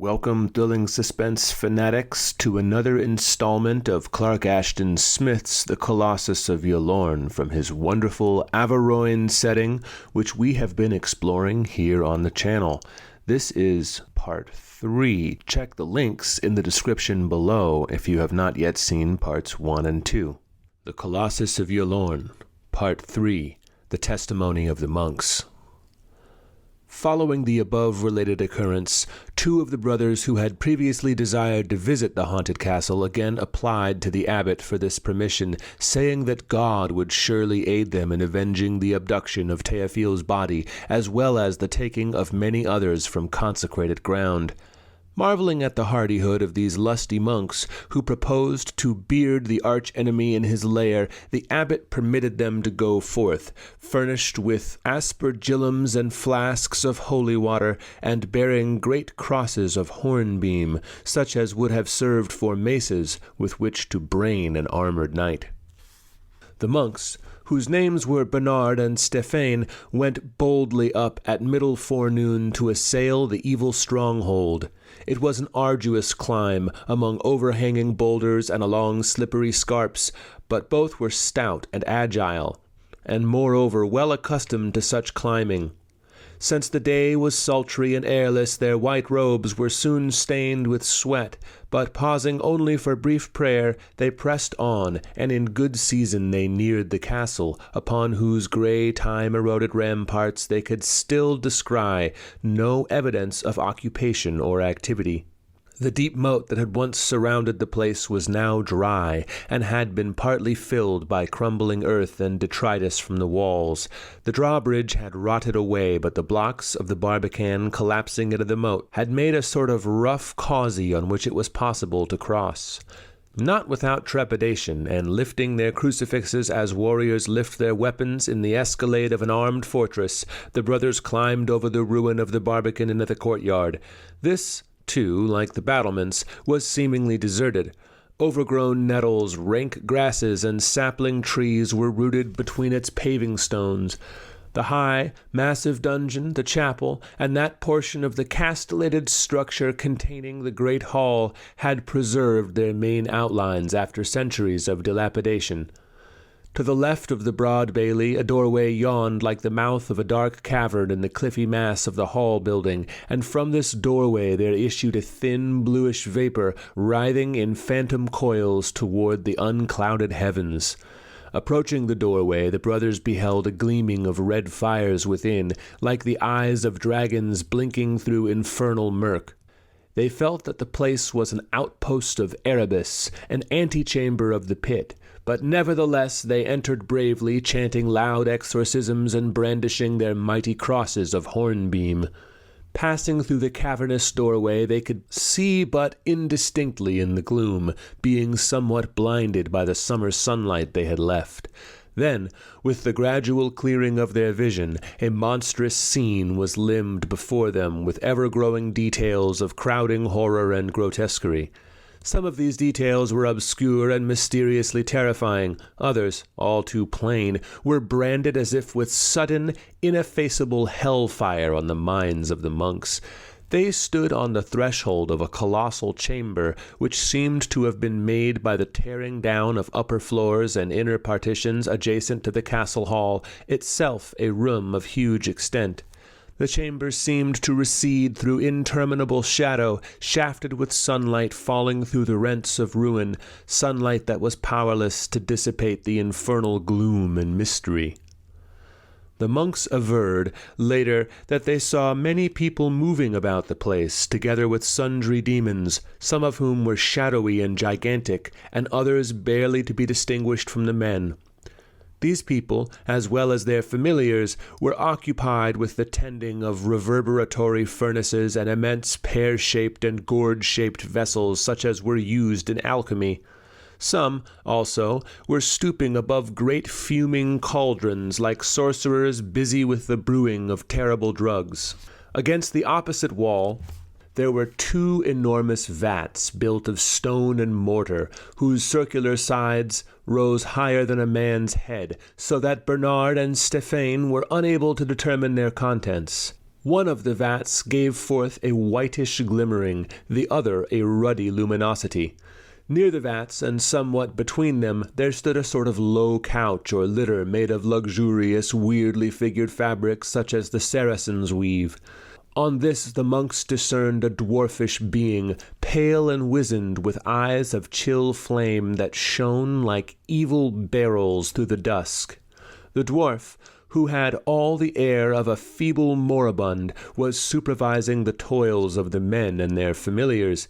Welcome, thrilling suspense fanatics, to another installment of Clark Ashton Smith's The Colossus of Ylourgne from his wonderful Averoigne setting, which we have been exploring here on the channel. This is part 3. Check the links in the description below if you have not yet seen parts 1 and 2. The Colossus of Ylourgne, part 3. The Testimony of the Monks. Following the above-related occurrence, two of the brothers who had previously desired to visit the haunted castle again applied to the abbot for this permission, saying that God would surely aid them in avenging the abduction of Théophile's body, as well as the taking of many others from consecrated ground. Marveling at the hardihood of these lusty monks, who proposed to beard the arch-enemy in his lair, the abbot permitted them to go forth, furnished with aspergillums and flasks of holy water, and bearing great crosses of hornbeam, such as would have served for maces with which to brain an armored knight. The monks, whose names were Bernard and Stéphane, went boldly up at middle forenoon to assail the evil stronghold. It was an arduous climb, among overhanging boulders and along slippery scarps, but both were stout and agile, and moreover well accustomed to such climbing. Since the day was sultry and airless, their white robes were soon stained with sweat, but pausing only for brief prayer, they pressed on, and in good season they neared the castle, upon whose grey time-eroded ramparts they could still descry no evidence of occupation or activity. The deep moat that had once surrounded the place was now dry, and had been partly filled by crumbling earth and detritus from the walls. The drawbridge had rotted away, but the blocks of the barbican collapsing into the moat had made a sort of rough causey on which it was possible to cross. Not without trepidation, and lifting their crucifixes as warriors lift their weapons in the escalade of an armed fortress, the brothers climbed over the ruin of the barbican into the courtyard. This, too, like the battlements, was seemingly deserted. Overgrown nettles, rank grasses, and sapling trees were rooted between its paving stones. The high, massive dungeon, the chapel, and that portion of the castellated structure containing the great hall had preserved their main outlines after centuries of dilapidation. To the left of the broad bailey, a doorway yawned like the mouth of a dark cavern in the cliffy mass of the hall building, and from this doorway there issued a thin bluish vapor, writhing in phantom coils toward the unclouded heavens. Approaching the doorway, the brothers beheld a gleaming of red fires within, like the eyes of dragons blinking through infernal murk. They felt that the place was an outpost of Erebus, an antechamber of the pit, but nevertheless they entered bravely, chanting loud exorcisms and brandishing their mighty crosses of hornbeam. Passing through the cavernous doorway, they could see but indistinctly in the gloom, being somewhat blinded by the summer sunlight they had left. Then, with the gradual clearing of their vision, a monstrous scene was limned before them with ever-growing details of crowding horror and grotesquerie. Some of these details were obscure and mysteriously terrifying. Others, all too plain, were branded as if with sudden, ineffaceable hellfire on the minds of the monks. They stood on the threshold of a colossal chamber, which seemed to have been made by the tearing down of upper floors and inner partitions adjacent to the castle hall, itself a room of huge extent. The chamber seemed to recede through interminable shadow, shafted with sunlight falling through the rents of ruin, sunlight that was powerless to dissipate the infernal gloom and mystery. The monks averred, later, that they saw many people moving about the place, together with sundry demons, some of whom were shadowy and gigantic, and others barely to be distinguished from the men. These people, as well as their familiars, were occupied with the tending of reverberatory furnaces and immense pear-shaped and gourd-shaped vessels such as were used in alchemy. Some, also, were stooping above great fuming cauldrons like sorcerers busy with the brewing of terrible drugs. Against the opposite wall there were two enormous vats built of stone and mortar, whose circular sides rose higher than a man's head, so that Bernard and Stéphane were unable to determine their contents. One of the vats gave forth a whitish glimmering, the other a ruddy luminosity. Near the vats, and somewhat between them, there stood a sort of low couch or litter made of luxurious, weirdly figured fabrics such as the Saracens weave. On this the monks discerned a dwarfish being, pale and wizened, with eyes of chill flame that shone like evil barrels through the dusk. The dwarf, who had all the air of a feeble moribund, was supervising the toils of the men and their familiars.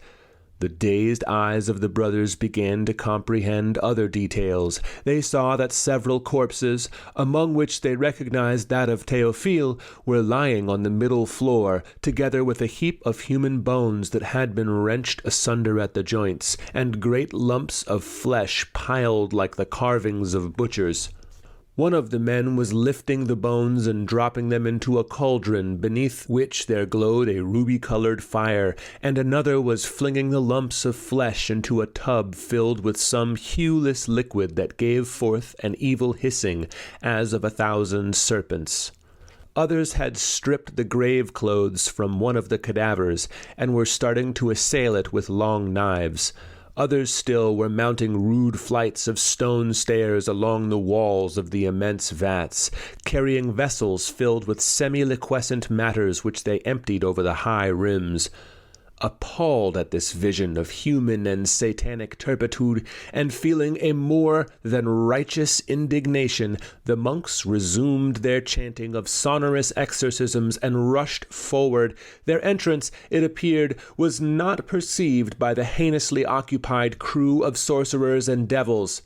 The dazed eyes of the brothers began to comprehend other details. They saw that several corpses, among which they recognized that of Théophile, were lying on the middle floor, together with a heap of human bones that had been wrenched asunder at the joints, and great lumps of flesh piled like the carvings of butchers. One of the men was lifting the bones and dropping them into a cauldron beneath which there glowed a ruby-colored fire, and another was flinging the lumps of flesh into a tub filled with some hueless liquid that gave forth an evil hissing, as of 1,000 serpents. Others had stripped the grave clothes from one of the cadavers, and were starting to assail it with long knives. Others still were mounting rude flights of stone stairs along the walls of the immense vats, carrying vessels filled with semi-liquescent matters which they emptied over the high rims. Appalled at this vision of human and satanic turpitude, and feeling a more than righteous indignation, the monks resumed their chanting of sonorous exorcisms and rushed forward. Their entrance, it appeared, was not perceived by the heinously occupied crew of sorcerers and devils.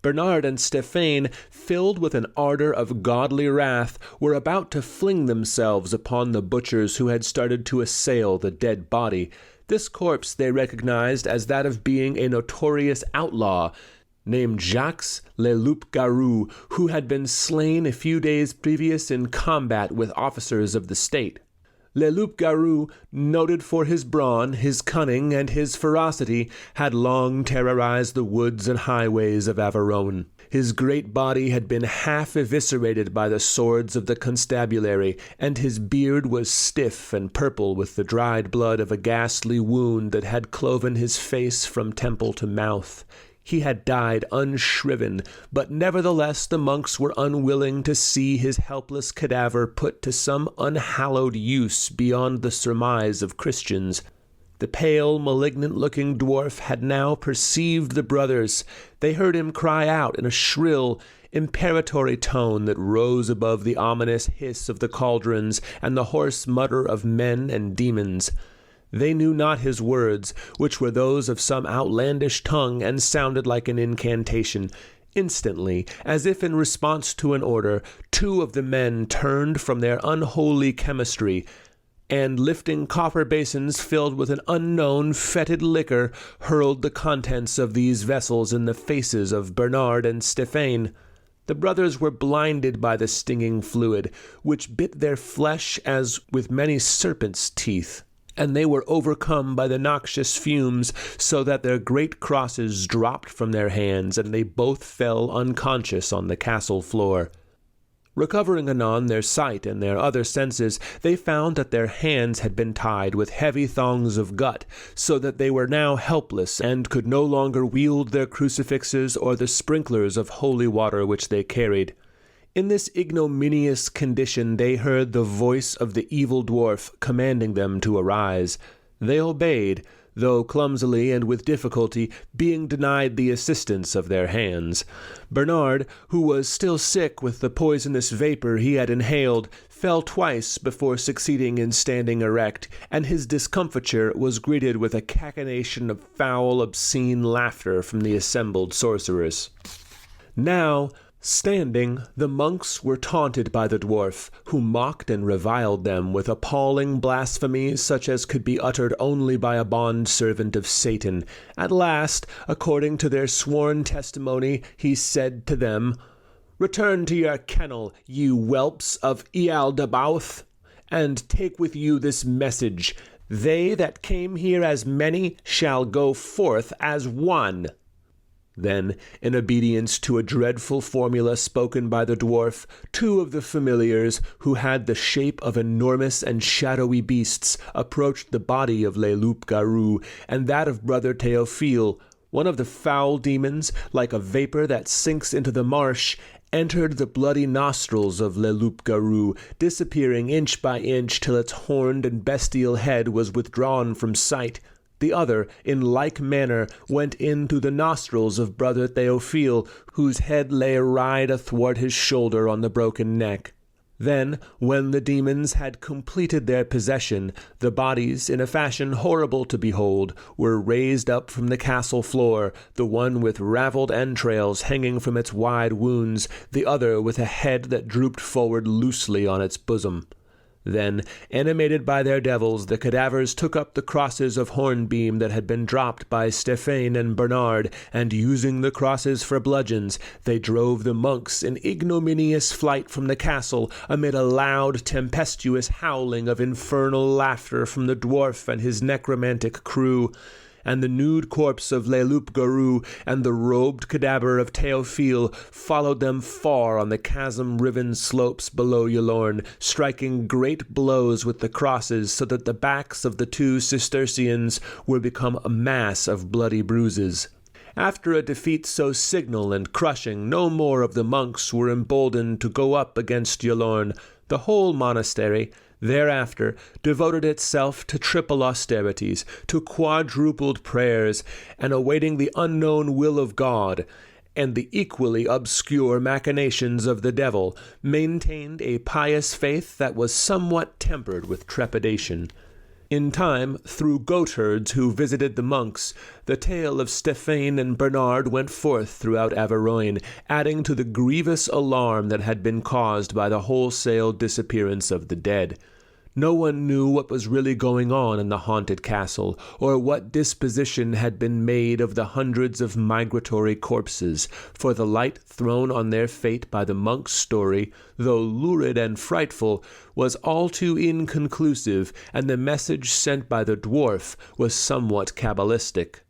Bernard and Stéphane, filled with an ardor of godly wrath, were about to fling themselves upon the butchers who had started to assail the dead body. This corpse they recognized as that of being a notorious outlaw, named Jacques Le Loup-Garou, who had been slain a few days previous in combat with officers of the state. Le Loup-Garou, noted for his brawn, his cunning, and his ferocity, had long terrorized the woods and highways of Averoigne. His great body had been half eviscerated by the swords of the constabulary, and his beard was stiff and purple with the dried blood of a ghastly wound that had cloven his face from temple to mouth. He had died unshriven, but nevertheless the monks were unwilling to see his helpless cadaver put to some unhallowed use beyond the surmise of Christians. The pale, malignant-looking dwarf had now perceived the brothers. They heard him cry out in a shrill, imperatory tone that rose above the ominous hiss of the cauldrons and the hoarse mutter of men and demons. They knew not his words, which were those of some outlandish tongue and sounded like an incantation. Instantly, as if in response to an order, 2 of the men turned from their unholy chemistry, and lifting copper basins filled with an unknown fetid liquor, hurled the contents of these vessels in the faces of Bernard and Stéphane. The brothers were blinded by the stinging fluid, which bit their flesh as with many serpents' teeth, and they were overcome by the noxious fumes, so that their great crosses dropped from their hands, and they both fell unconscious on the castle floor. Recovering anon their sight and their other senses, they found that their hands had been tied with heavy thongs of gut, so that they were now helpless and could no longer wield their crucifixes or the sprinklers of holy water which they carried. In this ignominious condition they heard the voice of the evil dwarf commanding them to arise. They obeyed, though clumsily and with difficulty, being denied the assistance of their hands. Bernard, who was still sick with the poisonous vapor he had inhaled, fell twice before succeeding in standing erect, and his discomfiture was greeted with a cachinnation of foul, obscene laughter from the assembled sorcerers. Now, standing, the monks were taunted by the dwarf, who mocked and reviled them with appalling blasphemies such as could be uttered only by a bond-servant of Satan. At last, according to their sworn testimony, he said to them, "Return to your kennel, you whelps of Ialdabaoth, and take with you this message. They that came here as many shall go forth as one." Then, in obedience to a dreadful formula spoken by the dwarf, two of the familiars, who had the shape of enormous and shadowy beasts, approached the body of Le Loup Garou and that of brother Théophile. One of the foul demons, like a vapor that sinks into the marsh, entered the bloody nostrils of Le Loup Garou, disappearing inch by inch till its horned and bestial head was withdrawn from sight. The other, in like manner, went in through the nostrils of brother Théophile, whose head lay awry athwart his shoulder on the broken neck. Then, when the demons had completed their possession, the bodies, in a fashion horrible to behold, were raised up from the castle floor, the one with ravelled entrails hanging from its wide wounds, the other with a head that drooped forward loosely on its bosom. Then, animated by their devils, the cadavers took up the crosses of hornbeam that had been dropped by Stéphane and Bernard, and using the crosses for bludgeons, they drove the monks in ignominious flight from the castle, amid a loud, tempestuous howling of infernal laughter from the dwarf and his necromantic crew. And the nude corpse of Le Loup Garou and the robed cadaver of Théophile followed them far on the chasm-riven slopes below Ylourgne, striking great blows with the crosses so that the backs of the two Cistercians were become a mass of bloody bruises. After a defeat so signal and crushing, no more of the monks were emboldened to go up against Ylourgne. The whole monastery, thereafter, devoted itself to triple austerities, to quadrupled prayers, and awaiting the unknown will of God, and the equally obscure machinations of the devil, maintained a pious faith that was somewhat tempered with trepidation. In time, through goatherds who visited the monks, the tale of Stéphane and Bernard went forth throughout Averoigne, adding to the grievous alarm that had been caused by the wholesale disappearance of the dead. No one knew what was really going on in the haunted castle, or what disposition had been made of the hundreds of migratory corpses, for the light thrown on their fate by the monk's story, though lurid and frightful, was all too inconclusive, and the message sent by the dwarf was somewhat cabalistic.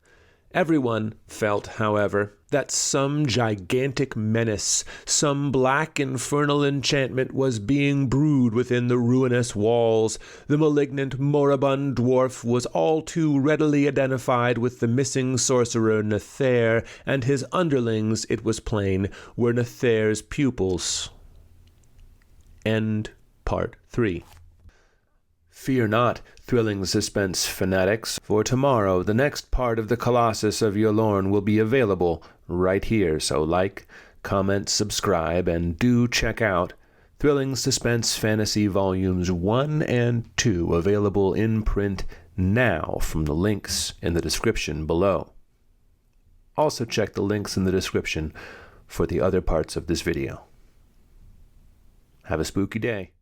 Everyone felt, however, that some gigantic menace, some black infernal enchantment was being brewed within the ruinous walls. The malignant moribund dwarf was all too readily identified with the missing sorcerer Nether, and his underlings, it was plain, were Nether's pupils. End Part 3. Fear not, thrilling suspense fanatics, for tomorrow the next part of the Colossus of Ylourgne will be available right here, so like, comment, subscribe, and do check out Thrilling Suspense Fantasy Volumes 1 and 2, available in print now from the links in the description below. Also check the links in the description for the other parts of this video. Have a spooky day.